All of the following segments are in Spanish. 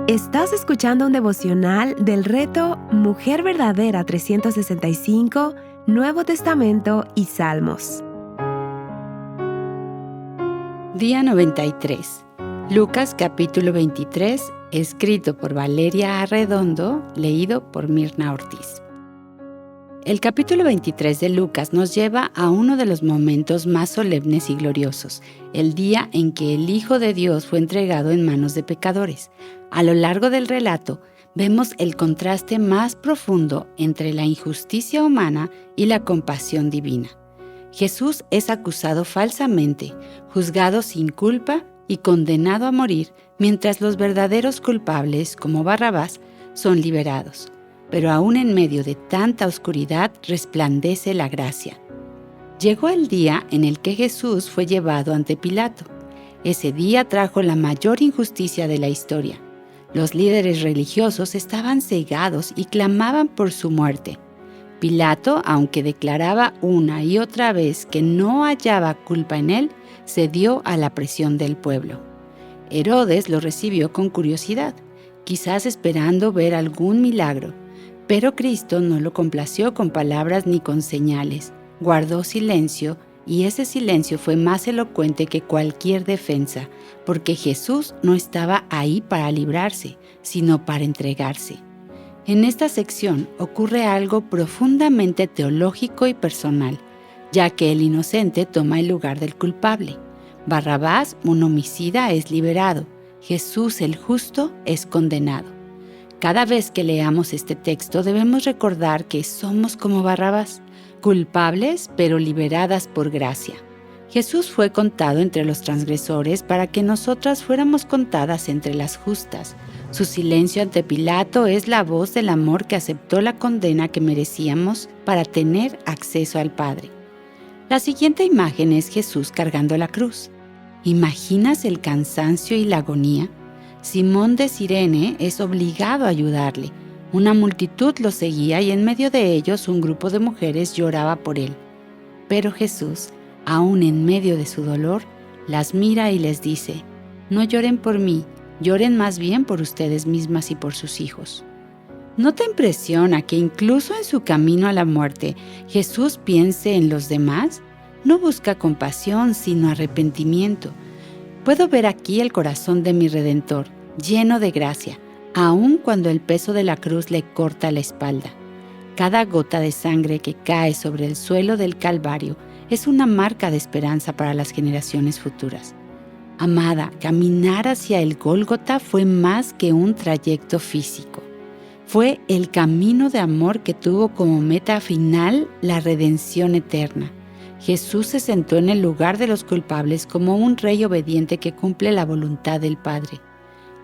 Estás escuchando un devocional del reto Mujer Verdadera 365, Nuevo Testamento y Salmos. Día 93. Lucas capítulo 23, escrito por Valeria Arredondo, leído por Mirna Ortiz. El capítulo 23 de Lucas nos lleva a uno de los momentos más solemnes y gloriosos, el día en que el Hijo de Dios fue entregado en manos de pecadores. A lo largo del relato, vemos el contraste más profundo entre la injusticia humana y la compasión divina. Jesús es acusado falsamente, juzgado sin culpa y condenado a morir, mientras los verdaderos culpables, como Barrabás, son liberados. Pero aún en medio de tanta oscuridad resplandece la gracia. Llegó el día en el que Jesús fue llevado ante Pilato. Ese día trajo la mayor injusticia de la historia. Los líderes religiosos estaban cegados y clamaban por su muerte. Pilato, aunque declaraba una y otra vez que no hallaba culpa en él, cedió a la presión del pueblo. Herodes lo recibió con curiosidad, quizás esperando ver algún milagro. Pero Cristo no lo complació con palabras ni con señales. Guardó silencio, y ese silencio fue más elocuente que cualquier defensa, porque Jesús no estaba ahí para librarse, sino para entregarse. En esta sección ocurre algo profundamente teológico y personal, ya que el inocente toma el lugar del culpable. Barrabás, un homicida, es liberado. Jesús, el justo, es condenado. Cada vez que leamos este texto debemos recordar que somos como Barrabás, culpables pero liberadas por gracia. Jesús fue contado entre los transgresores para que nosotras fuéramos contadas entre las justas. Su silencio ante Pilato es la voz del amor que aceptó la condena que merecíamos para tener acceso al Padre. La siguiente imagen es Jesús cargando la cruz. ¿Imaginas el cansancio y la agonía? Simón de Cirene es obligado a ayudarle. Una multitud lo seguía y en medio de ellos un grupo de mujeres lloraba por él. Pero Jesús, aún en medio de su dolor, las mira y les dice: «No lloren por mí, lloren más bien por ustedes mismas y por sus hijos». ¿No te impresiona que incluso en su camino a la muerte, Jesús piense en los demás? No busca compasión, sino arrepentimiento. Puedo ver aquí el corazón de mi Redentor, lleno de gracia, aun cuando el peso de la cruz le corta la espalda. Cada gota de sangre que cae sobre el suelo del Calvario es una marca de esperanza para las generaciones futuras. Amada, caminar hacia el Gólgota fue más que un trayecto físico. Fue el camino de amor que tuvo como meta final la redención eterna. Jesús se sentó en el lugar de los culpables como un rey obediente que cumple la voluntad del Padre.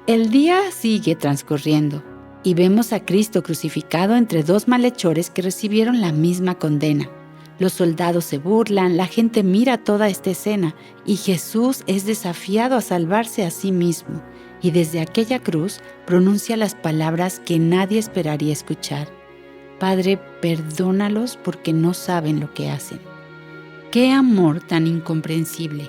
El día sigue transcurriendo y vemos a Cristo crucificado entre dos malhechores que recibieron la misma condena. Los soldados se burlan, la gente mira toda esta escena y Jesús es desafiado a salvarse a sí mismo y desde aquella cruz pronuncia las palabras que nadie esperaría escuchar: «Padre, perdónalos porque no saben lo que hacen». ¡Qué amor tan incomprensible!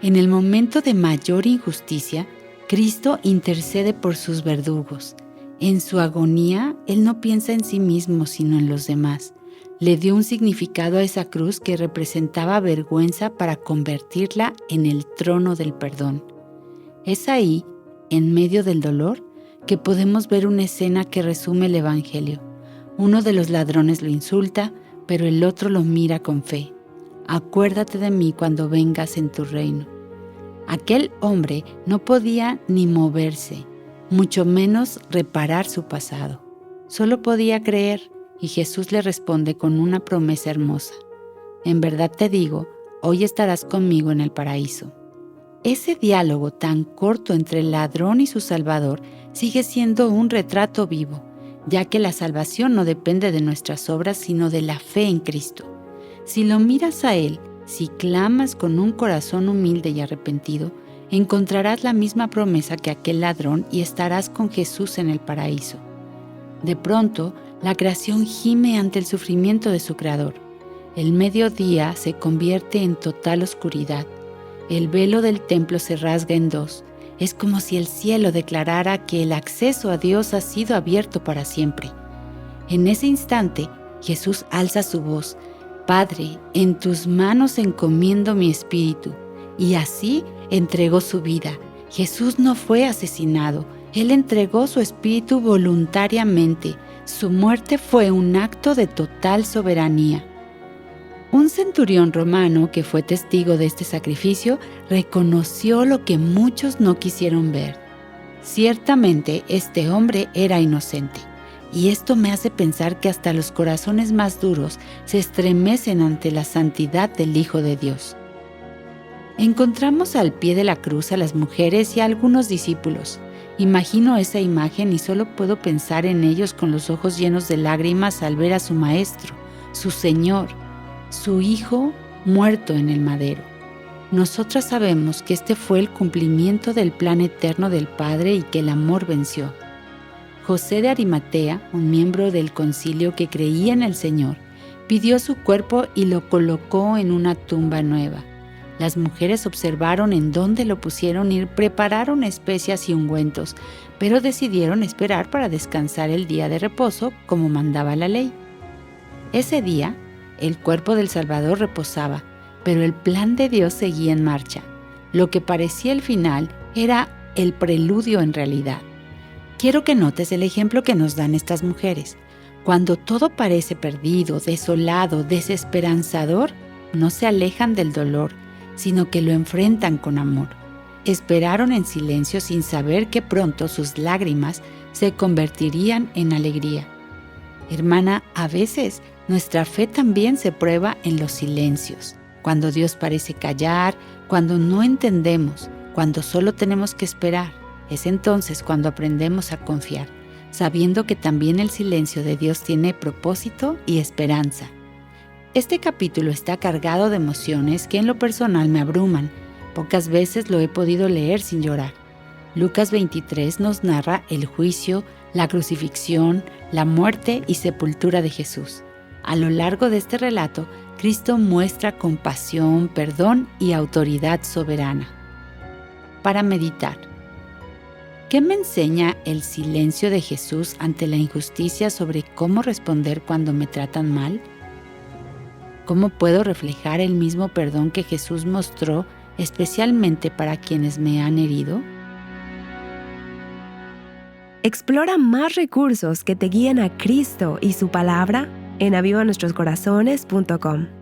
En el momento de mayor injusticia, Cristo intercede por sus verdugos. En su agonía, Él no piensa en sí mismo, sino en los demás. Le dio un significado a esa cruz que representaba vergüenza para convertirla en el trono del perdón. Es ahí, en medio del dolor, que podemos ver una escena que resume el Evangelio. Uno de los ladrones lo insulta, pero el otro lo mira con fe. «Acuérdate de mí cuando vengas en tu reino». Aquel hombre no podía ni moverse, mucho menos reparar su pasado. Solo podía creer, y Jesús le responde con una promesa hermosa: «En verdad te digo, hoy estarás conmigo en el paraíso». Ese diálogo tan corto entre el ladrón y su Salvador sigue siendo un retrato vivo, ya que la salvación no depende de nuestras obras, sino de la fe en Cristo. Si lo miras a Él, si clamas con un corazón humilde y arrepentido, encontrarás la misma promesa que aquel ladrón y estarás con Jesús en el paraíso. De pronto, la creación gime ante el sufrimiento de su Creador. El mediodía se convierte en total oscuridad. El velo del templo se rasga en dos. Es como si el cielo declarara que el acceso a Dios ha sido abierto para siempre. En ese instante, Jesús alza su voz: Padre, en tus manos encomiendo mi espíritu. Y así entregó su vida. Jesús no fue asesinado. Él entregó su espíritu voluntariamente. Su muerte fue un acto de total soberanía. Un centurión romano que fue testigo de este sacrificio reconoció lo que muchos no quisieron ver. Ciertamente este hombre era inocente, y esto me hace pensar que hasta los corazones más duros se estremecen ante la santidad del Hijo de Dios. Encontramos al pie de la cruz a las mujeres y a algunos discípulos. Imagino esa imagen y solo puedo pensar en ellos con los ojos llenos de lágrimas al ver a su Maestro, su Señor, su Hijo muerto en el madero. Nosotras sabemos que este fue el cumplimiento del plan eterno del Padre y que el amor venció. José de Arimatea, un miembro del concilio que creía en el Señor, pidió su cuerpo y lo colocó en una tumba nueva. Las mujeres observaron en dónde lo pusieron y prepararon especias y ungüentos, pero decidieron esperar para descansar el día de reposo como mandaba la ley. Ese día, el cuerpo del Salvador reposaba, pero el plan de Dios seguía en marcha. Lo que parecía el final era el preludio en realidad. Quiero que notes el ejemplo que nos dan estas mujeres. Cuando todo parece perdido, desolado, desesperanzador, no se alejan del dolor, sino que lo enfrentan con amor. Esperaron en silencio sin saber que pronto sus lágrimas se convertirían en alegría. Hermana, a veces nuestra fe también se prueba en los silencios, cuando Dios parece callar, cuando no entendemos, cuando solo tenemos que esperar. Es entonces cuando aprendemos a confiar, sabiendo que también el silencio de Dios tiene propósito y esperanza. Este capítulo está cargado de emociones que en lo personal me abruman. Pocas veces lo he podido leer sin llorar. Lucas 23 nos narra el juicio, la crucifixión, la muerte y sepultura de Jesús. A lo largo de este relato, Cristo muestra compasión, perdón y autoridad soberana. Para meditar, ¿qué me enseña el silencio de Jesús ante la injusticia sobre cómo responder cuando me tratan mal? ¿Cómo puedo reflejar el mismo perdón que Jesús mostró, especialmente para quienes me han herido? Explora más recursos que te guíen a Cristo y su palabra en avivanuestroscorazones.com.